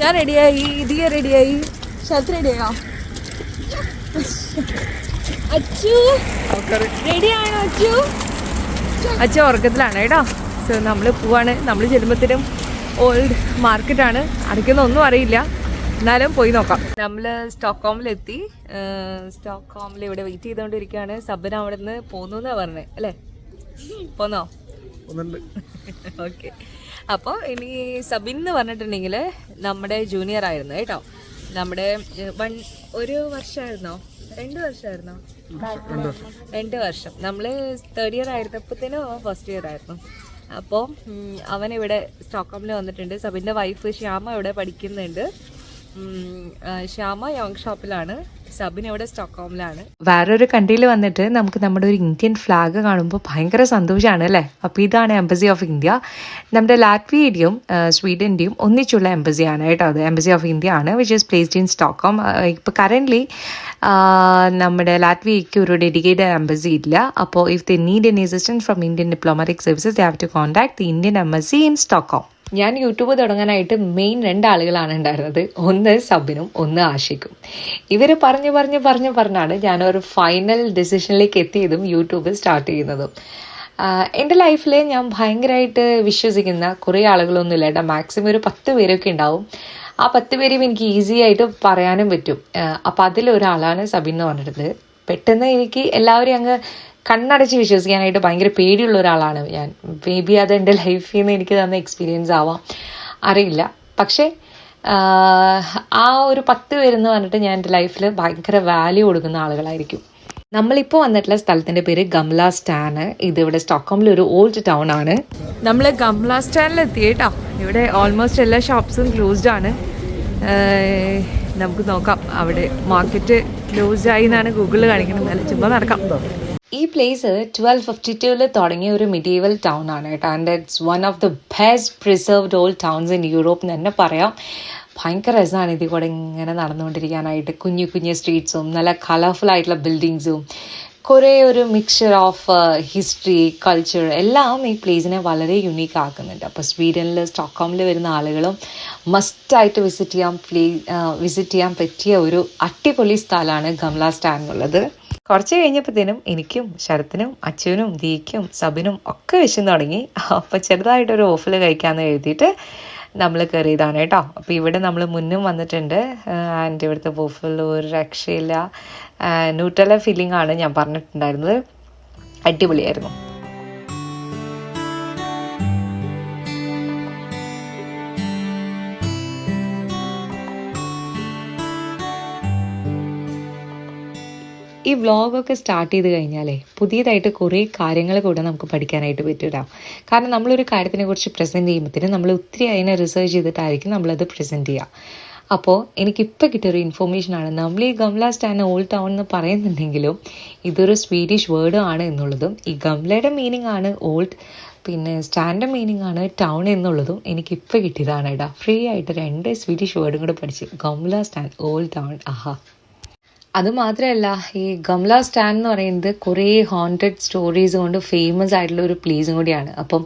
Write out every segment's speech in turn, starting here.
ഞാൻ റെഡിയായി, ദിയ റെഡിയായി, ശരത് റെഡിയായോ? അച്ചു റെഡിയാണോ? അച്ചു ഉറക്കത്തിലാണ് കേട്ടോ. സോ നമ്മൾ പോവാണ്. നമ്മൾ ചെല്ലുമ്പോഴത്തേനും ഓൾഡ് മാർക്കറ്റാണ്, അടയ്ക്കുന്നൊന്നും അറിയില്ല, എന്നാലും പോയി നോക്കാം. നമ്മൾ സ്റ്റോക്ക്ഹോമിലെത്തി. സ്റ്റോക്ക്ഹോമിൽ ഇവിടെ വെയിറ്റ് ചെയ്തുകൊണ്ടിരിക്കുകയാണ്. സബന അവിടെ നിന്ന് പോന്നു എന്നാണ് പറഞ്ഞത് അല്ലേ? പോന്നോ? ഓക്കെ. അപ്പോൾ ഇനി സബിൻ എന്ന് പറഞ്ഞിട്ടുണ്ടെങ്കിൽ നമ്മുടെ ജൂനിയർ ആയിരുന്നു കേട്ടോ. നമ്മുടെ ഒരു വർഷമായിരുന്നോ 2 വർഷമായിരുന്നോ? 2 വർഷം. നമ്മൾ 3rd ഇയർ ആയിരുന്നപ്പോഴത്തേനും ഫസ്റ്റ് ഇയർ ആയിരുന്നു. അപ്പോൾ അവനിവിടെ സ്റ്റോക്ക്ഹോമിൽ വന്നിട്ടുണ്ട്. സബിൻ്റെ വൈഫ് ശ്യാമ ഇവിടെ പഠിക്കുന്നുണ്ട്. ശ്യാമ യോങ് ഷോപ്പിലാണ്, സബിൻ ഇവിടെ സ്റ്റോക്ക്ഹോമിലാണ്. വേറൊരു കൺട്രിയിൽ വന്നിട്ട് നമുക്ക് നമ്മുടെ ഒരു ഇന്ത്യൻ ഫ്ലാഗ് കാണുമ്പോൾ ഭയങ്കര സന്തോഷമാണ് അല്ലേ? അപ്പോൾ ഇതാണ് എംബസി ഓഫ് ഇന്ത്യ. നമ്മുടെ ലാറ്റ്വിയയുടെയും സ്വീഡൻ്റെയും ഒന്നിച്ചുള്ള എംബസിയാണ് കേട്ടോ. അത് എംബസി ഓഫ് ഇന്ത്യ ആണ്, which is placed in Stockholm. ഇപ്പോൾ കറൻ്റ്ലി നമ്മുടെ ലാറ്റ്വിയയ്ക്ക് ഒരു ഡെഡിക്കേറ്റഡ് എംബസി ഇല്ല. അപ്പോൾ if they need any assistance from Indian diplomatic services they have to contact the Indian embassy in Stockholm. ഞാൻ യൂട്യൂബ് തുടങ്ങാനായിട്ട് മെയിൻ 2 ആളുകളാണ് ഉണ്ടായിരുന്നത്. ഒന്ന് സബിനും, ഒന്ന് ആഷിക്കും. ഇവർ പറഞ്ഞാണ് ഞാനൊരു ഫൈനൽ ഡിസിഷനിലേക്ക് എത്തിയതും യൂട്യൂബ് സ്റ്റാർട്ട് ചെയ്യുന്നതും. എൻ്റെ ലൈഫിൽ ഞാൻ ഭയങ്കരമായിട്ട് വിശ്വസിക്കുന്ന കുറേ ആളുകളൊന്നുമില്ല കേട്ടോ. മാക്സിമം ഒരു 10 പേരൊക്കെ ഉണ്ടാവും. ആ 10 പേരെയും എനിക്ക് ഈസി ആയിട്ട് പറയാനും പറ്റും. അപ്പം അതിലൊരാളാണ് സബിൻ എന്ന് പറഞ്ഞിട്ട്. പെട്ടെന്ന് എനിക്ക് എല്ലാവരെയും അങ്ങ് കണ്ണടച്ച് വിശ്വസിക്കാനായിട്ട് ഭയങ്കര പേടിയുള്ള ഒരാളാണ് ഞാൻ. മേ ബി അത് എൻ്റെ ലൈഫിൽ നിന്ന് എനിക്ക് തന്ന എക്സ്പീരിയൻസ് ആവാം, അറിയില്ല. പക്ഷേ ആ ഒരു 10 പേരെന്ന് പറഞ്ഞിട്ട് ഞാൻ എൻ്റെ ലൈഫിൽ ഭയങ്കര വാല്യൂ കൊടുക്കുന്ന ആളുകളായിരിക്കും. നമ്മളിപ്പോൾ വന്നിട്ടുള്ള സ്ഥലത്തിൻ്റെ പേര് ഗംല സ്റ്റാന്. ഇതിവിടെ സ്റ്റോക്ക്ഹോമിൽ ഒരു ഓൾഡ് ടൗൺ ആണ്. നമ്മൾ ഗംല സ്റ്റാനിലെത്തി കേട്ടോ. ഇവിടെ ഓൾമോസ്റ്റ് എല്ലാ ഷോപ്സും ക്ലോസ്ഡ് ആണ്. നമുക്ക് നോക്കാം. അവിടെ മാർക്കറ്റ് ക്ലോസ്ഡ് ആയി എന്നാണ് ഗൂഗിളിൽ കാണിക്കുന്നത്. എന്നാലും ചുമ്മാ നടക്കാം. ഈ പ്ലേസ് 1252 തുടങ്ങിയ ഒരു മിഡീവൽ ടൗൺ ആണ് കേട്ടോ. And it's one of the best preserved old towns in Europe എന്ന് തന്നെ പറയാം. ഭയങ്കര രസമാണ് ഇതിൽ കൂടെ ഇങ്ങനെ നടന്നുകൊണ്ടിരിക്കാനായിട്ട്. കുഞ്ഞു കുഞ്ഞു സ്ട്രീറ്റ്സും നല്ല കളർഫുൾ ആയിട്ടുള്ള ബിൽഡിങ്സും കുറേ ഒരു മിക്സ്ചർ ഓഫ് ഹിസ്റ്ററി, കൾച്ചർ എല്ലാം ഈ പ്ലേസിനെ വളരെ യുണീക്ക് ആക്കുന്നുണ്ട്. അപ്പോൾ സ്വീഡനിൽ സ്റ്റോക്ക്ഹോമിൽ വരുന്ന ആളുകളും മസ്റ്റായിട്ട് വിസിറ്റ് ചെയ്യാൻ പറ്റിയ ഒരു അടിപൊളി സ്ഥലമാണ് ഗംല സ്റ്റാൻ എന്നുള്ളത്. കുറച്ച് കഴിഞ്ഞപ്പോഴത്തേനും എനിക്കും ശരത്തിനും അച്ചുവിനും ദീക്കും സബിനും ഒക്കെ വിശന്ന് തുടങ്ങി. അപ്പോൾ ചെറുതായിട്ടൊരു ഓഫിൽ കഴിക്കാമെന്ന് എഴുതിയിട്ട് നമ്മൾ കയറിയതാണ് കേട്ടോ. അപ്പോൾ ഇവിടെ നമ്മൾ മുന്നും വന്നിട്ടുണ്ട്. ആൻഡ് ഇവിടുത്തെ വോഫിൽ ഒരു രക്ഷയില്ല. ന്യൂട്രല ഫീലിംഗ് ആണ് ഞാൻ പറഞ്ഞിട്ടുണ്ടായിരുന്നത്. അടിപൊളിയായിരുന്നു. ഈ വ്ളോഗൊക്കെ സ്റ്റാർട്ട് ചെയ്ത് കഴിഞ്ഞാലേ പുതിയതായിട്ട് കുറേ കാര്യങ്ങൾ കൂടെ നമുക്ക് പഠിക്കാനായിട്ട് പറ്റില്ല. കാരണം നമ്മളൊരു കാര്യത്തിനെ കുറിച്ച് പ്രസൻറ്റ് ചെയ്യുമ്പോഴത്തേനും നമ്മൾ ഒത്തിരി അതിനെ റിസർച്ച് ചെയ്തിട്ടായിരിക്കും നമ്മളത് പ്രസൻറ്റ് ചെയ്യുക. അപ്പോൾ എനിക്കിപ്പോൾ കിട്ടിയൊരു ഇൻഫോർമേഷനാണ്, നമ്മൾ ഈ ഗംല സ്റ്റാൻ ഓൾഡ് ടൗൺ എന്ന് പറയുന്നുണ്ടെങ്കിലും ഇതൊരു സ്വീഡിഷ് വേർഡ് ആണ് എന്നുള്ളതും, ഈ ഗംലയുടെ മീനിങ് ആണ് ഓൾഡ്, പിന്നെ സ്റ്റാൻ്റെ മീനിങ് ആണ് ടൗൺ എന്നുള്ളതും എനിക്കിപ്പോൾ കിട്ടിയതാണ് കേട്ടോ. ഫ്രീ ആയിട്ട് 2 സ്വീഡിഷ് വേർഡും കൂടെ പഠിച്ച്. ഗംല സ്റ്റാൻ ഓൾഡ് ടൗൺ. ആഹാ. അതുമാത്രമല്ല, ഈ ഗംല സ്റ്റാൻ എന്ന് പറയുന്നത് കുറേ ഹോണ്ടഡ് സ്റ്റോറീസ് കൊണ്ട് ഫേമസ് ആയിട്ടുള്ള ഒരു പ്ലേസും കൂടിയാണ്. അപ്പം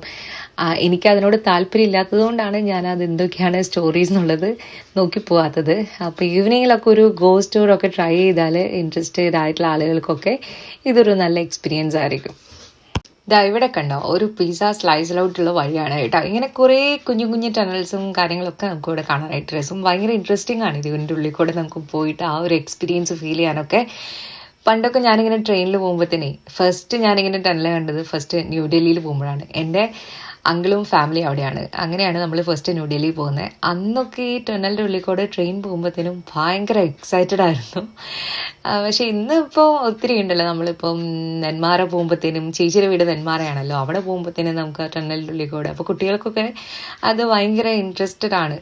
എനിക്കതിനോട് താല്പര്യം ഇല്ലാത്തത് കൊണ്ടാണ് ഞാനത് എന്തൊക്കെയാണ് സ്റ്റോറീസ് എന്നുള്ളത് നോക്കി പോകാത്തത്. അപ്പോൾ ഈവനിങ്ങിലൊക്കെ ഒരു ഗോസ്റ്റ് ടൂറൊക്കെ ട്രൈ ചെയ്താൽ ഇൻട്രസ്റ്റഡ് ആയിട്ടുള്ള ആളുകൾക്കൊക്കെ ഇതൊരു നല്ല എക്സ്പീരിയൻസ് ആയിരിക്കും. ഇതാ ഇവിടെ കണ്ടോ, ഒരു പിസ്സ സ്ലൈസിലോട്ടുള്ള വഴിയാണ് കേട്ടോ. ഇങ്ങനെ കുറേ കുഞ്ഞു കുഞ്ഞു ടണൽസും കാര്യങ്ങളൊക്കെ നമുക്ക് ഇവിടെ കാണാനായിട്ട് രസം. ഭയങ്കര ഇൻട്രസ്റ്റിംഗ് ആണ് ഇതിൻ്റെ ഉള്ളിൽ കൂടെ നമുക്ക് പോയിട്ട് ആ ഒരു എക്സ്പീരിയൻസ് ഫീൽ ചെയ്യാനൊക്കെ. പണ്ടൊക്കെ ഞാനിങ്ങനെ ട്രെയിനിൽ പോകുമ്പോഴത്തേനെ ഫസ്റ്റ് ഞാനിങ്ങനെ ടണൽ കണ്ടത് ഫസ്റ്റ് ന്യൂഡൽഹിയിൽ പോകുമ്പോഴാണ്. എൻ്റെ അങ്കിളും ഫാമിലി അവിടെയാണ്. അങ്ങനെയാണ് നമ്മൾ ഫസ്റ്റ് ന്യൂഡൽഹി പോകുന്നത്. അന്നൊക്കെ ഈ ടണലിൻ്റെ ഉള്ളിൽ കൂടെ ട്രെയിൻ പോകുമ്പോഴത്തേനും ഭയങ്കര എക്സൈറ്റഡ് ആയിരുന്നു. പക്ഷേ ഇന്നിപ്പോൾ ഒത്തിരി ഉണ്ടല്ലോ. നമ്മളിപ്പം നെന്മാറ പോകുമ്പോഴത്തേനും, ചേച്ചിയുടെ വീട് നെന്മാറയാണല്ലോ, അവിടെ പോകുമ്പോഴത്തേനും നമുക്ക് ആ ടണലിൻ്റെ ഉള്ളിൽ കൂടെ. അപ്പോൾ കുട്ടികൾക്കൊക്കെ അത് ഭയങ്കര ഇൻട്രസ്റ്റഡ് ആണ്.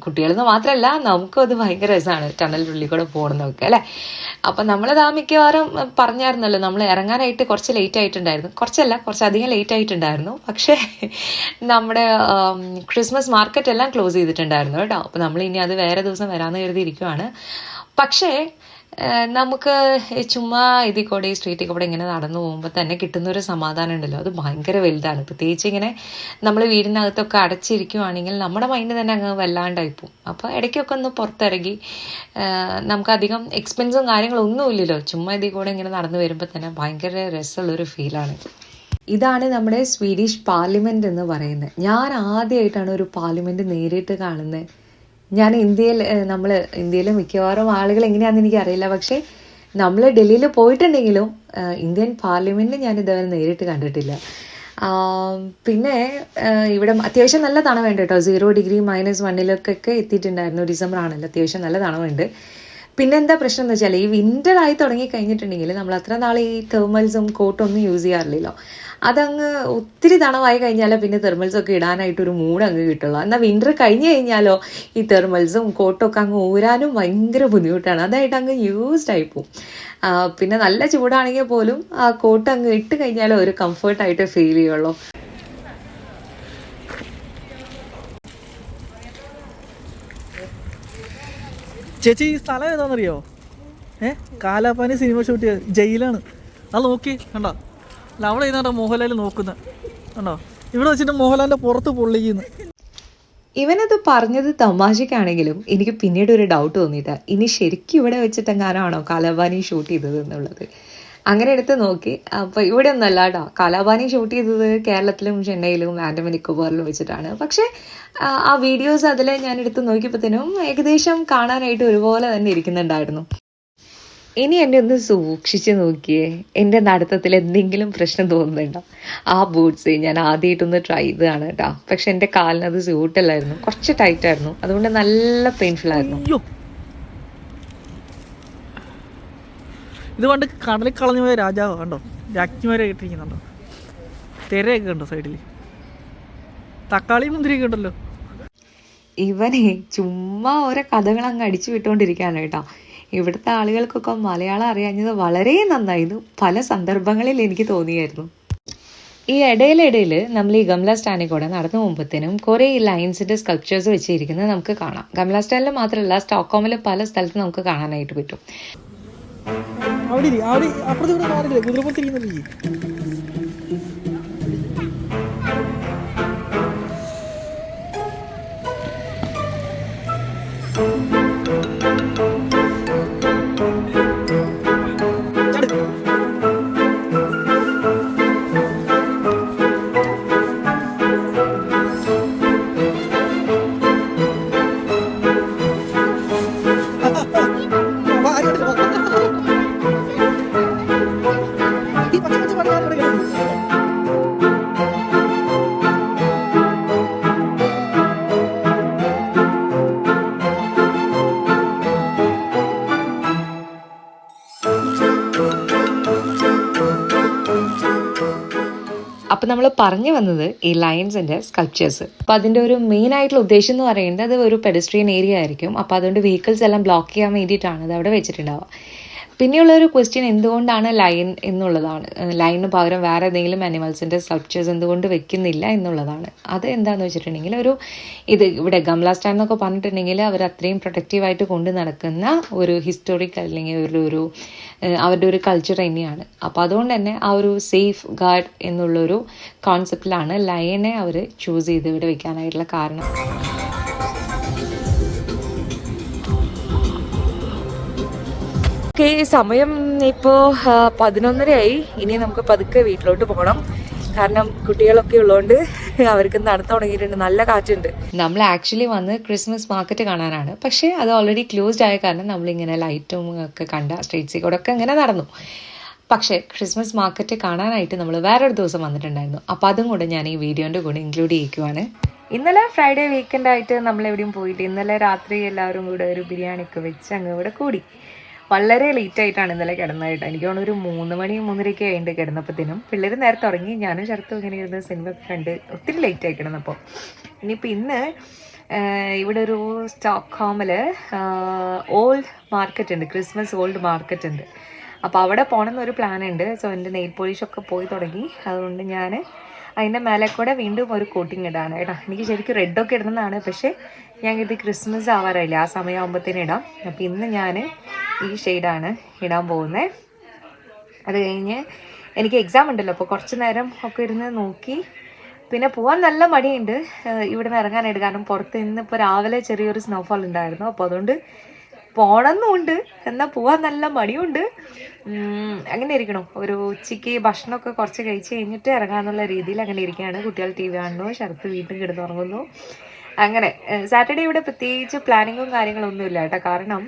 കുട്ടികളെന്ന് മാത്രമല്ല, നമുക്കും അത് ഭയങ്കര രസമാണ് ടണലിൻ്റെ ഉള്ളിൽ കൂടെ പോകണമെന്നൊക്കെ അല്ലേ. അപ്പം നമ്മളത് മിക്കവാറും പറഞ്ഞായിരുന്നല്ലോ, നമ്മൾ ഇറങ്ങാനായിട്ട് കുറച്ച് ലേറ്റ് ആയിട്ടുണ്ടായിരുന്നു. കുറച്ചധികം ലേറ്റ് ആയിട്ടുണ്ടായിരുന്നു. പക്ഷേ നമ്മുടെ ക്രിസ്മസ് മാർക്കറ്റ് എല്ലാം ക്ലോസ് ചെയ്തിട്ടുണ്ടായിരുന്നു കേട്ടോ. അപ്പോൾ നമ്മൾ ഇനി അത് വേറെ ദിവസം വരാമെന്ന് കരുതിയിരിക്കുവാണ്. പക്ഷേ നമുക്ക് ചുമ്മാ ഇതിൽ കൂടെ ഈ സ്ട്രീറ്റിൽ കൂടെ ഇങ്ങനെ നടന്നു പോകുമ്പോൾ തന്നെ കിട്ടുന്നൊരു സമാധാനം ഉണ്ടല്ലോ, അത് ഭയങ്കര വലുതാണ്. പ്രത്യേകിച്ച് ഇങ്ങനെ നമ്മൾ വീടിനകത്തൊക്കെ അടച്ചിരിക്കുവാണെങ്കിൽ നമ്മുടെ മൈൻഡ് തന്നെ അങ്ങ് വല്ലാണ്ടായിപ്പോവും. അപ്പോൾ ഇടയ്ക്കൊക്കെ ഒന്ന് പുറത്തിറങ്ങി നമുക്കധികം എക്സ്പെൻസും കാര്യങ്ങളൊന്നും ഇല്ലല്ലോ, ചുമ്മാ ഇതിൽ കൂടെ ഇങ്ങനെ നടന്നു വരുമ്പോൾ തന്നെ ഭയങ്കര രസമുള്ളൊരു ഫീലാണ്. ഇതാണ് നമ്മുടെ സ്വീഡിഷ് പാർലമെൻറ്റ് എന്ന് പറയുന്നത്. ഞാൻ ആദ്യമായിട്ടാണ് ഒരു പാർലമെൻറ്റ് നേരിട്ട് കാണുന്നത്. ഞാൻ ഇന്ത്യയിലെ മിക്കവാറും ആളുകൾ എങ്ങനെയാണെന്ന് എനിക്കറിയില്ല, പക്ഷേ നമ്മൾ ഡൽഹിയിൽ പോയിട്ടുണ്ടെങ്കിലും ഇന്ത്യൻ പാർലമെൻറ്റ് ഞാൻ ഇതുവരെ നേരിട്ട് കണ്ടിട്ടില്ല. പിന്നെ ഇവിടെ അത്യാവശ്യം നല്ല തണവുണ്ട് കേട്ടോ. 0 ഡിഗ്രി -1 എത്തിയിട്ടുണ്ടായിരുന്നു. ഡിസംബർ ആണല്ലോ, അത്യാവശ്യം നല്ല തണവുണ്ട്. പിന്നെ എന്താ പ്രശ്നം എന്ന് വെച്ചാൽ ഈ വിൻ്റർ ആയി തുടങ്ങി കഴിഞ്ഞിട്ടുണ്ടെങ്കിൽ നമ്മൾ അത്ര നാൾ ഈ തെർമൽസും കോട്ടും ഒന്നും യൂസ് ചെയ്യാറില്ലല്ലോ. അതങ്ങ് ഒത്തിരി തണവായി കഴിഞ്ഞാലോ പിന്നെ തെർമൽസൊക്കെ ഇടാനായിട്ടൊരു മൂഡ് അങ്ങ് കിട്ടുള്ളൂ. എന്നാൽ വിൻ്റർ കഴിഞ്ഞ് കഴിഞ്ഞാലോ ഈ തെർമൽസും കോട്ടും ഒക്കെ അങ്ങ് ഊരാനും ഭയങ്കര ബുദ്ധിമുട്ടാണ്. അതായിട്ട് അങ്ങ് യൂസ്ഡ് ആയിപ്പോവും. പിന്നെ നല്ല ചൂടാണെങ്കിൽ പോലും ആ കോട്ട് അങ്ങ് ഇട്ട് കഴിഞ്ഞാലോ ഒരു കംഫർട്ടായിട്ട് ഫീൽ ചെയ്യുള്ളൂ. ചേച്ചി ഈ സ്ഥലം ഏതാണെന്നറിയോ? കാലാപാനി സിനിമ ഷൂട്ട് ചെയ്ത് ജയിലാണ്. അത് നോക്കി കണ്ടോ, അല്ല അവിടെ ഇരുന്നാട്ടോ മോഹൻലാൽ നോക്കുന്നത് കണ്ടോ. ഇവിടെ വെച്ചിട്ട് മോഹൻലാലിൻ്റെ പുറത്ത് പൊള്ളിക്കുന്നു. ഇവനത് പറഞ്ഞത് തമാശക്കാണെങ്കിലും എനിക്ക് പിന്നീട് ഒരു ഡൗട്ട് തോന്നിയിട്ടാ, ഇനി ശരിക്കും ഇവിടെ വെച്ചിട്ടെങ്ങാനാണോ കാലാപാനി ഷൂട്ട് ചെയ്തത് എന്നുള്ളത്. അങ്ങനെ എടുത്ത് നോക്കി, അപ്പോൾ ഇവിടെ ഒന്നല്ല കേട്ടോ, കാലാപാനി ഷൂട്ട് ചെയ്തത് കേരളത്തിലും ചെന്നൈയിലും ആൻഡമാൻ നിക്കോബാറിലും വെച്ചിട്ടാണ്. പക്ഷേ ആ വീഡിയോസ് അതിൽ ഞാൻ എടുത്ത് നോക്കിയപ്പോഴത്തേനും ഏകദേശം കാണാനായിട്ട് ഒരുപോലെ തന്നെ ഇരിക്കുന്നുണ്ടായിരുന്നു. ഇനി എന്നെ ഒന്ന് സൂക്ഷിച്ച് നോക്കിയേ, എൻ്റെ നടത്തത്തിൽ എന്തെങ്കിലും പ്രശ്നം തോന്നുന്നുണ്ടോ? ആ ബൂട്ട്സ് ഞാൻ ആദ്യമായിട്ടൊന്ന് ട്രൈ ചെയ്തതാണ് കേട്ടോ. പക്ഷെ എൻ്റെ കാലിനത് സ്യൂട്ടല്ലായിരുന്നു, കുറച്ച് ടൈറ്റ് ആയിരുന്നു, അതുകൊണ്ട് നല്ല പെയിൻഫുൾ ആയിരുന്നു. ഇത് പണ്ട് കടലിൽ കളഞ്ഞു പോയ രാജാവോ കണ്ടോ, രാജ്ഞിമാരെ ഇട്ടിരിക്കുന്നുണ്ടോ, തിരയൊക്കെ ഉണ്ടോ സൈഡിൽ, തക്കാളി മുന്തിരിയൊക്കെ ഉണ്ടല്ലോ. ഇവനെ ചുമ്മാ ഓരോ കഥകൾ അങ്ങ് അടിച്ചു വിട്ടുകൊണ്ടിരിക്കുകയാണ് കേട്ടോ. ഇവിടുത്തെ ആളുകൾക്കൊക്കെ മലയാളം അറിയാഞ്ഞത് വളരെ നന്നായിരുന്നു, പല സന്ദർഭങ്ങളിൽ എനിക്ക് തോന്നിയായിരുന്നു. ഈ ഇടയിലിടയിൽ നമ്മൾ ഈ ഗംല സ്റ്റാൻഡിൽ കൂടെ നടന്നു പോകുമ്പോഴത്തേനും കുറേ ഈ ലൈൻസിൻ്റെ സ്കൾപ്ചേഴ്സ് വെച്ചിരിക്കുന്നത് നമുക്ക് കാണാം. ഗംല സ്റ്റാൻഡിൽ മാത്രമല്ല, സ്റ്റോക്ക്ഹോമിൽ പല സ്ഥലത്ത് നമുക്ക് കാണാനായിട്ട് പറ്റും. അപ്പോൾ നമ്മൾ പറഞ്ഞു വന്നത് ഈ ലയൺസിൻ്റെ സ്കൾപ്ചേഴ്സ്. അപ്പോൾ അതിൻ്റെ ഒരു മെയിൻ ആയിട്ടുള്ള ഉദ്ദേശം എന്ന് പറയുന്നത് അത് ഒരു പെഡസ്ട്രിയൻ ഏരിയ ആയിരിക്കും. അപ്പോൾ അതുകൊണ്ട് വെഹിക്കിൾസ് എല്ലാം ബ്ലോക്ക് ചെയ്യാൻ വേണ്ടിയിട്ടാണ് അത് അവിടെ വെച്ചിട്ടുണ്ടാവുക. പിന്നെയുള്ളൊരു ക്വസ്റ്റ്യൻ എന്തുകൊണ്ടാണ് ലയൺ എന്നുള്ളതാണ്. ലയണിന് പകരം വേറെ ഏതെങ്കിലും അനിമൽസിൻ്റെ സ്കൾപ്ചേഴ്സ് എന്തുകൊണ്ട് വെക്കുന്നില്ല എന്നുള്ളതാണ്. അത് എന്താണെന്ന് വെച്ചിട്ടുണ്ടെങ്കിൽ ഇവിടെ ഗംല സ്റ്റാൻഡ് എന്നൊക്കെ പറഞ്ഞിട്ടുണ്ടെങ്കിൽ അവർ അത്രയും പ്രൊട്ടക്റ്റീവായിട്ട് കൊണ്ട് നടക്കുന്ന ഒരു ഹിസ്റ്റോറിക് അല്ലെങ്കിൽ അവരുടെ ഒരു കൾച്ചർ തന്നെയാണ്. അപ്പോൾ അതുകൊണ്ട് തന്നെ ആ ഒരു സേഫ് ഗാർഡ് എന്നുള്ളൊരു കോൺസെപ്റ്റിലാണ് ലയനെ അവർ ചൂസ് ചെയ്ത് ഇവിടെ വെക്കാനായിട്ടുള്ള കാരണം. സമയം ഇപ്പോൾ 11:30 ഇനി നമുക്ക് പതുക്കെ വീട്ടിലോട്ട് പോകണം. കാരണം കുട്ടികളൊക്കെ ഉള്ളതുകൊണ്ട് അവർക്ക് നടന്നു തുടങ്ങിയിട്ടുണ്ട്, നല്ല കാറ്റുണ്ട്. നമ്മൾ ആക്ച്വലി വന്ന് ക്രിസ്മസ് മാർക്കറ്റ് കാണാനാണ്, പക്ഷേ അത് ഓൾറെഡി ക്ലോസ്ഡ് ആയ കാരണം നമ്മളിങ്ങനെ ലൈറ്റും ഒക്കെ കണ്ട സ്ട്രീറ്റ്സിൽ കൂടെ ഒക്കെ ഇങ്ങനെ നടന്നു. പക്ഷേ ക്രിസ്മസ് മാർക്കറ്റ് കാണാനായിട്ട് നമ്മൾ വേറൊരു ദിവസം വന്നിട്ടുണ്ടായിരുന്നു. അപ്പോൾ അതും കൂടെ ഞാൻ ഈ വീഡിയോൻ്റെ കൂടെ ഇൻക്ലൂഡ് ചെയ്യിക്കുവാണ്. ഇന്നലെ ഫ്രൈഡേ വീക്കെൻഡായിട്ട് നമ്മളെവിടെയും പോയിട്ട് ഇന്നലെ രാത്രി എല്ലാവരും കൂടെ ഒരു ബിരിയാണിയൊക്കെ വെച്ച് അങ്ങ് ഇവിടെ കൂടി. വളരെ ലേറ്റായിട്ടാണ് ഇന്നലെ കിടന്നതായിട്ട്. എനിക്ക് തോന്നുന്നു ഒരു 3 മണി 3:30 ആയിട്ട് കിടന്നപ്പോഴത്തേനും. പിള്ളേർ നേരത്തെ ഉറങ്ങി, ഞാനും ചെറുത്തും ഇങ്ങനെ ഇരുന്ന് സിനിമ ഒക്കെ കണ്ട് ഒത്തിരി ലേറ്റായി കിടന്നപ്പോൾ. ഇനിയിപ്പോൾ ഇന്ന് ഇവിടെ ഒരു സ്റ്റോക്ക്ഹോമിൽ ഓൾഡ് മാർക്കറ്റ് ഉണ്ട്, ക്രിസ്മസ് ഓൾഡ് മാർക്കറ്റ് ഉണ്ട്. അപ്പോൾ അവിടെ പോകണമെന്നൊരു പ്ലാൻ ഉണ്ട്. സോ എൻ്റെ നെയിൽ പോളിഷൊക്കെ പോയി തുടങ്ങി. അതുകൊണ്ട് ഞാൻ അതിൻ്റെ മേലെ കൂടെ വീണ്ടും ഒരു കോട്ടിങ് ഇടാണ് കേട്ടോ. എനിക്ക് ശരിക്കും റെഡൊക്കെ ഇടുന്നതാണ്, പക്ഷേ ഞാൻ ഇത് ക്രിസ്മസ് ആവാറില്ല, ആ സമയമാകുമ്പോഴത്തേനും ഇടാം. അപ്പോൾ ഇന്ന് ഞാൻ ഈ ഷെയ്ഡാണ് ഇടാൻ പോകുന്നത്. അത് കഴിഞ്ഞ് എനിക്ക് എക്സാം ഉണ്ടല്ലോ, അപ്പോൾ കുറച്ച് നേരം ഒക്കെ ഇരുന്ന് നോക്കി. പിന്നെ പോകാൻ നല്ല മടിയുണ്ട് ഇവിടെ നിന്ന് ഇറങ്ങാനായിട്ട്, കാരണം പുറത്ത് ഇന്നിപ്പോൾ രാവിലെ ചെറിയൊരു സ്നോഫോൾ ഉണ്ടായിരുന്നു. അപ്പോൾ അതുകൊണ്ട് പോകണമെന്നുമുണ്ട്, എന്നാൽ പോകാൻ നല്ല മടിയുണ്ട്. അങ്ങനെ ഇരിക്കണം. ഒരു ഉച്ചയ്ക്ക് ഭക്ഷണമൊക്കെ കുറച്ച് കഴിച്ച് കഴിഞ്ഞിട്ട് ഇറങ്ങാമെന്നുള്ള രീതിയിൽ അങ്ങനെ ഇരിക്കുകയാണ്. കുട്ടികൾ ടി വി കാണുന്നു, ശരത്ത് വീട്ടിൽ കിടന്നുറങ്ങുന്നു. അങ്ങനെ സാറ്റർഡേ ഇവിടെ പ്രത്യേകിച്ച് പ്ലാനിങ്ങും കാര്യങ്ങളൊന്നുമില്ല കേട്ടോ. കാരണം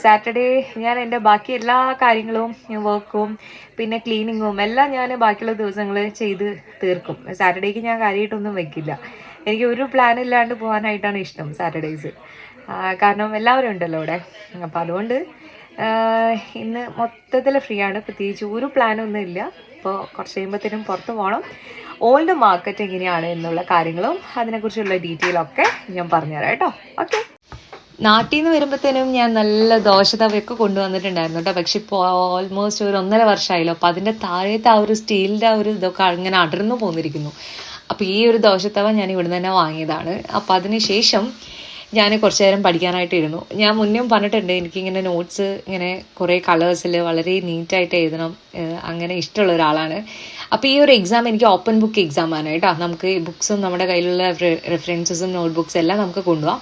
സാറ്റർഡേ ഞാൻ എൻ്റെ ബാക്കി എല്ലാ കാര്യങ്ങളും വർക്കും പിന്നെ ക്ലീനിങ്ങും എല്ലാം ഞാൻ ബാക്കിയുള്ള ദിവസങ്ങൾ ചെയ്ത് തീർക്കും. സാറ്റർഡേക്ക് ഞാൻ കാര്യമായിട്ടൊന്നും വെക്കില്ല. എനിക്ക് ഒരു പ്ലാൻ ഇല്ലാണ്ട് പോകാനായിട്ടാണ് ഇഷ്ടം സാറ്റർഡേയ്സ്. കാരണം എല്ലാവരും ഉണ്ടല്ലോ ഇവിടെ. അപ്പോൾ അതുകൊണ്ട് ഇന്ന് മൊത്തത്തിൽ ഫ്രീ ആണ്, പ്രത്യേകിച്ച് ഒരു പ്ലാനൊന്നും ഇല്ല. അപ്പോൾ കുറച്ച് കഴിയുമ്പോഴത്തേനും പുറത്ത് പോകണം. ഓൾഡ് മാർക്കറ്റ് എങ്ങനെയാണ് എന്നുള്ള കാര്യങ്ങളും അതിനെക്കുറിച്ചുള്ള ഡീറ്റെയിലൊക്കെ ഞാൻ പറഞ്ഞുതരാം കേട്ടോ. ഓക്കെ. നാട്ടിൽ നിന്ന് വരുമ്പോഴത്തേനും ഞാൻ നല്ല ദോശതവയൊക്കെ കൊണ്ടുവന്നിട്ടുണ്ടായിരുന്നു കേട്ടോ. പക്ഷെ ഇപ്പോൾ ഓൾമോസ്റ്റ് ഒരു 1.5 വർഷമായല്ലോ. അപ്പോൾ അതിൻ്റെ താഴത്തെ ആ ഒരു സ്റ്റീലിൻ്റെ ആ ഒരു ഇതൊക്കെ അങ്ങനെ അടർന്നു പോന്നിരിക്കുന്നു. അപ്പോൾ ഈ ഒരു ദോശത്തവ ഞാൻ ഇവിടെ തന്നെ വാങ്ങിയതാണ്. അപ്പോൾ അതിന് ശേഷം ഞാൻ കുറച്ച് നേരം പഠിക്കാനായിട്ട് ഇരുന്നു. ഞാൻ മുന്നേ പറഞ്ഞിട്ടുണ്ട് എനിക്കിങ്ങനെ നോട്ട്സ് ഇങ്ങനെ കുറേ കളേഴ്സിൽ വളരെ നീറ്റായിട്ട് എഴുതണം, അങ്ങനെ ഇഷ്ടമുള്ള ഒരാളാണ്. അപ്പോൾ ഈ ഒരു എക്സാം എനിക്ക് ഓപ്പൺ ബുക്ക് എക്സാമാണ് കേട്ടോ. നമുക്ക് ഈ ബുക്സും നമ്മുടെ കയ്യിലുള്ള റെഫറൻസസും നോട്ട് ബുക്സ് എല്ലാം നമുക്ക് കൊണ്ടുപോകാം.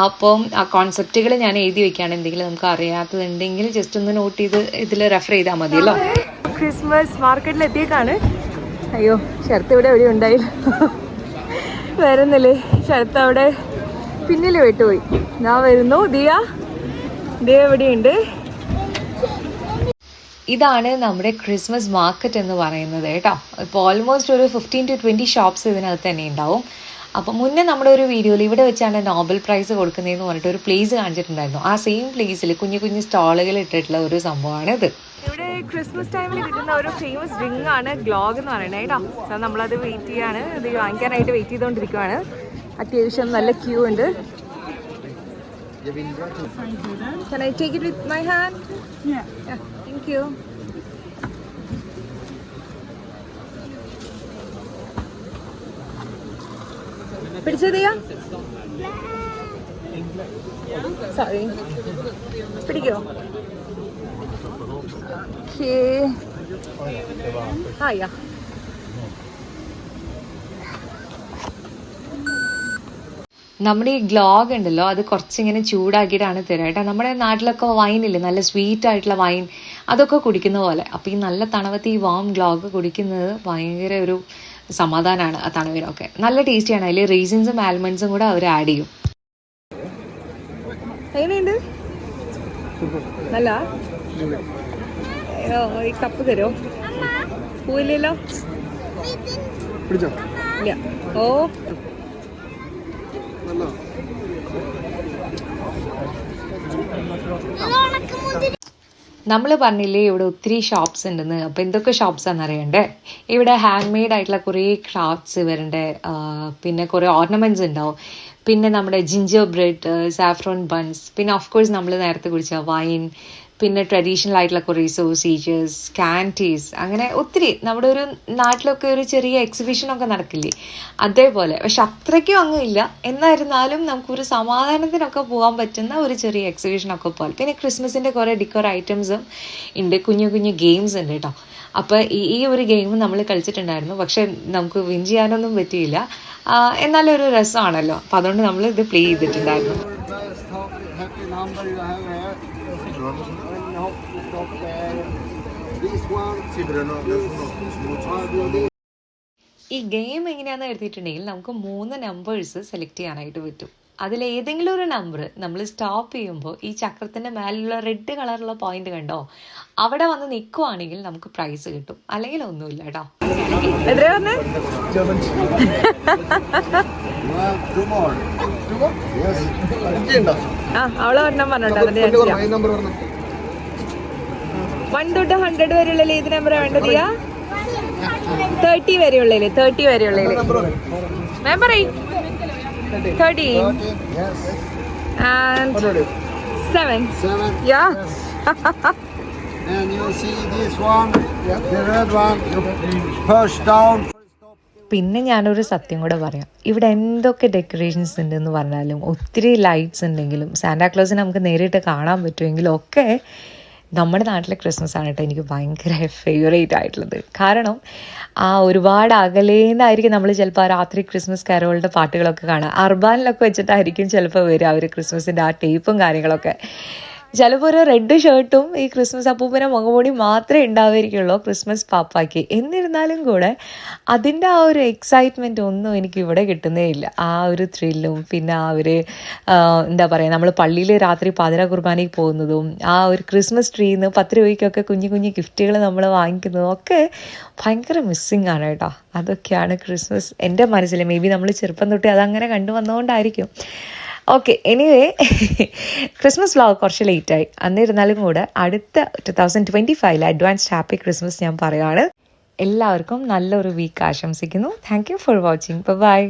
അപ്പം ആ കോൺസെപ്റ്റുകൾ ഞാൻ എഴുതി വെക്കുകയാണ്. എന്തെങ്കിലും നമുക്ക് അറിയാത്തതുണ്ടെങ്കിൽ ജസ്റ്റ് ഒന്ന് നോട്ട് ചെയ്ത് ഇതിൽ റെഫർ ചെയ്താൽ മതിയല്ലോ. ക്രിസ്മസ് മാർക്കറ്റിൽ എത്തിയേക്കാണ്. അയ്യോ, ശരത്ത് ഇവിടെ എവിടെ ഉണ്ടായി വരുന്നില്ലേ? ശരത്ത് അവിടെ പിന്നിൽ വിട്ടുപോയി. ഞാൻ വരുന്നു. ദിയ എവിടെയുണ്ട്? ഇതാണ് നമ്മുടെ ക്രിസ്മസ് മാർക്കറ്റ് എന്ന് പറയുന്നത് കേട്ടോ. ഇപ്പോൾ ഓൾമോസ്റ്റ് ഒരു 15 to 20 ഷോപ്സ് ഇതിനകത്ത് തന്നെ ഉണ്ടാവും. അപ്പം മുന്നേ നമ്മുടെ ഒരു വീഡിയോയിൽ ഇവിടെ വെച്ചാണ് നോബൽ പ്രൈസ് കൊടുക്കുന്നതെന്ന് പറഞ്ഞിട്ട് ഒരു പ്ലേസ് കാണിച്ചിട്ടുണ്ടായിരുന്നു. ആ സെയിം പ്ലേസിൽ കുഞ്ഞു കുഞ്ഞു സ്റ്റാളുകൾ ഇട്ടിട്ടുള്ള ഒരു സംഭവമാണ് ഇത്. ഇവിടെ ക്രിസ്മസ് ടൈമിൽ കിട്ടുന്ന ഒരു ഫേമസ് ഡ്രിങ്ക് ആണ് ഗ്ലോഗ് എന്ന് പറയുന്നത് കേട്ടോ. സോ നമ്മളത് വെയിറ്റ് ചെയ്യാണ്, ഇത് വാങ്ങിക്കാനായിട്ട് വെയിറ്റ് ചെയ്തുകൊണ്ടിരിക്കുകയാണ്. അത്യാവശ്യം നല്ല ക്യൂ ഉണ്ട്. Can I take it with my hand? Yeah. Thank you. പിടിച്ചതിയാ? സോറി, പിടിക്കോ? യാ. നമ്മുടെ ഈ ഗ്ലോഗ് ഉണ്ടല്ലോ, അത് കുറച്ചിങ്ങനെ ചൂടാക്കിയിട്ടാണ് തരാം കേട്ടോ. നമ്മുടെ നാട്ടിലൊക്കെ വൈനില്ലേ, നല്ല സ്വീറ്റ് ആയിട്ടുള്ള വൈൻ, അതൊക്കെ കുടിക്കുന്ന പോലെ. അപ്പോൾ ഈ നല്ല തണുപ്പത്ത് ഈ വാം ഗ്ലോഗ് കുടിക്കുന്നത് ഭയങ്കര ഒരു സമാധാനമാണ്. ആ തണുവിനൊക്കെ നല്ല ടേസ്റ്റിയാണ്. അതിൽ റീസിൻസും ആൽമണ്ട്സും കൂടെ അവർ ആഡ് ചെയ്യും. എങ്ങനെയുണ്ട്? നല്ല ഈ കപ്പ് തരുമോ? പൂവില്ലല്ലോ. ഇല്ല. ഓ, നമ്മൾ പറഞ്ഞില്ലേ ഇവിടെ ഒത്തിരി ഷോപ്സ് ഉണ്ടെന്ന്. അപ്പോൾ എന്തൊക്കെ ഷോപ്സാണെന്ന് അറിയണ്ടേ? ഇവിടെ ഹാൻഡ് മെയ്ഡ് ആയിട്ടുള്ള കുറേ ക്രാഫ്റ്റ്സ് ഇവരുടെ, പിന്നെ കുറേ ഓർണമെൻറ്റ്സ് ഉണ്ടാവും. പിന്നെ നമ്മുടെ ജിഞ്ചർ ബ്രെഡ്, സാഫ്രോൺ ബൺസ്, പിന്നെ ഓഫ് കോഴ്സ് നമ്മൾ നേരത്തെ കുടിച്ച വൈൻ, പിന്നെ ട്രഡീഷണൽ ആയിട്ടുള്ള കുറേ സോസേജസ്, കാൻറ്റീസ്, അങ്ങനെ ഒത്തിരി. നമ്മുടെ ഒരു നാട്ടിലൊക്കെ ഒരു ചെറിയ എക്സിബിഷനൊക്കെ നടക്കില്ലേ, അതേപോലെ. പക്ഷെ അത്രയ്ക്കും അങ്ങ് ഇല്ല, എന്നായിരുന്നാലും നമുക്കൊരു സമാധാനത്തിനൊക്കെ പോകാൻ പറ്റുന്ന ഒരു ചെറിയ എക്സിബിഷനൊക്കെ പോലെ. പിന്നെ ക്രിസ്മസിൻ്റെ കുറേ ഡിക്കോർ ഐറ്റംസും ഉണ്ട്, കുഞ്ഞു കുഞ്ഞു ഗെയിംസ് ഉണ്ട് കേട്ടോ. അപ്പോൾ ഈ ഒരു ഗെയിം നമ്മൾ കളിച്ചിട്ടുണ്ടായിരുന്നു, പക്ഷെ നമുക്ക് വിൻ ചെയ്യാനൊന്നും പറ്റിയില്ല. എന്നാലും ഒരു രസമാണല്ലോ, അപ്പോൾ അതുകൊണ്ട് നമ്മൾ ഇത് പ്ലേ ചെയ്തിട്ടുണ്ടായിരുന്നു. ഈ ഗെയിം എങ്ങനെയാണെന്ന് എഴുതിയിട്ടുണ്ടെങ്കിൽ നമുക്ക് 3 നമ്പേഴ്സ് സെലക്ട് ചെയ്യാനായിട്ട് പറ്റും. അതിലേതെങ്കിലും ഒരു നമ്പർ നമ്മൾ സ്റ്റോപ്പ് ചെയ്യുമ്പോൾ ഈ ചക്രത്തിൻ്റെ മേലുള്ള റെഡ് കളറുള്ള പോയിന്റ് കണ്ടോ, അവിടെ വന്ന് നിൽക്കുവാണെങ്കിൽ നമുക്ക് പ്രൈസ് കിട്ടും, അല്ലെങ്കിൽ ഒന്നുമില്ല കേട്ടോ. എത്രയാ പറഞ്ഞേ? അവളെ ഒരെണ്ണം പറഞ്ഞോട്ടോ. 1 തൊട്ട് 100 വരെയുള്ളതിൽ ഏത് നമ്പറാണ് വേണ്ടത്? 30 വരെയുള്ളതിൽ 30 വരെയുള്ളതിൽ ഞാൻ പറയും 13 and 7. Yeah. And you see this one, the red one, you push down. പിന്നെ ഞാനൊരു സത്യം കൂടെ പറയാം, ഇവിടെ എന്തൊക്കെ ഡെക്കറേഷൻസ് ഉണ്ടെന്ന് പറഞ്ഞാലും ഒത്തിരി ലൈറ്റ്സ് ഉണ്ടെങ്കിലും സാന്റാക്ലോസിനെ നമുക്ക് നേരിട്ട് കാണാൻ പറ്റുമെങ്കിലും ഒക്കെ നമ്മുടെ നാട്ടിലെ ക്രിസ്മസ് ആണ് കേട്ടോ എനിക്ക് ഭയങ്കര ഫേവറേറ്റ് ആയിട്ടുള്ളത്. കാരണം ഒരുപാട് അകലേന്നായിരിക്കും നമ്മൾ ചിലപ്പോൾ ആ രാത്രി ക്രിസ്മസ് കരോളുടെ പാട്ടുകളൊക്കെ കാണുക. അർബാനിലൊക്കെ വെച്ചിട്ടായിരിക്കും ചിലപ്പോൾ വരിക അവർ ക്രിസ്മസിൻ്റെ ആ ടേപ്പും കാര്യങ്ങളൊക്കെ. ചിലപ്പോൾ ഒരു റെഡ് ഷർട്ടും ഈ ക്രിസ്മസ് അപ്പൂപ്പനെ മുഖംമൂടി മാത്രമേ ഉണ്ടാവുമായിരിക്കുള്ളൂ ക്രിസ്മസ് പാപ്പായ്ക്ക്. എന്നിരുന്നാലും കൂടെ അതിൻ്റെ ആ ഒരു എക്സൈറ്റ്മെൻറ്റ് ഒന്നും എനിക്ക് ഇവിടെ കിട്ടുന്നേ ഇല്ല. ആ ഒരു ത്രില്ലും പിന്നെ ആ ഒരു എന്താ പറയുക, നമ്മൾ പള്ളിയിൽ രാത്രി പാതിര കുർബാനയ്ക്ക് പോകുന്നതും ആ ഒരു ക്രിസ്മസ് ട്രീയിൽ നിന്ന് 10 രൂപയ്ക്കൊക്കെ കുഞ്ഞു കുഞ്ഞു ഗിഫ്റ്റുകൾ നമ്മൾ വാങ്ങിക്കുന്നതും ഒക്കെ ഭയങ്കര മിസ്സിങ് ആണ് കേട്ടോ. അതൊക്കെയാണ് ക്രിസ്മസ് എൻ്റെ മനസ്സിൽ. മേ ബി നമ്മൾ ചെറുപ്പം തൊട്ടേ അതങ്ങനെ കണ്ടു വന്നതുകൊണ്ടായിരിക്കും. ഓക്കെ, എനിവേ ക്രിസ്മസ് വ്ലോഗ് കുറച്ച് ലേറ്റായി. എന്നിരുന്നാലും കൂടെ അടുത്ത 2025 അഡ്വാൻസ്ഡ് ഹാപ്പി ക്രിസ്മസ് ഞാൻ പറയുകയാണ്. എല്ലാവർക്കും നല്ലൊരു വീക്ക് ആശംസിക്കുന്നു. Thank you for watching. By.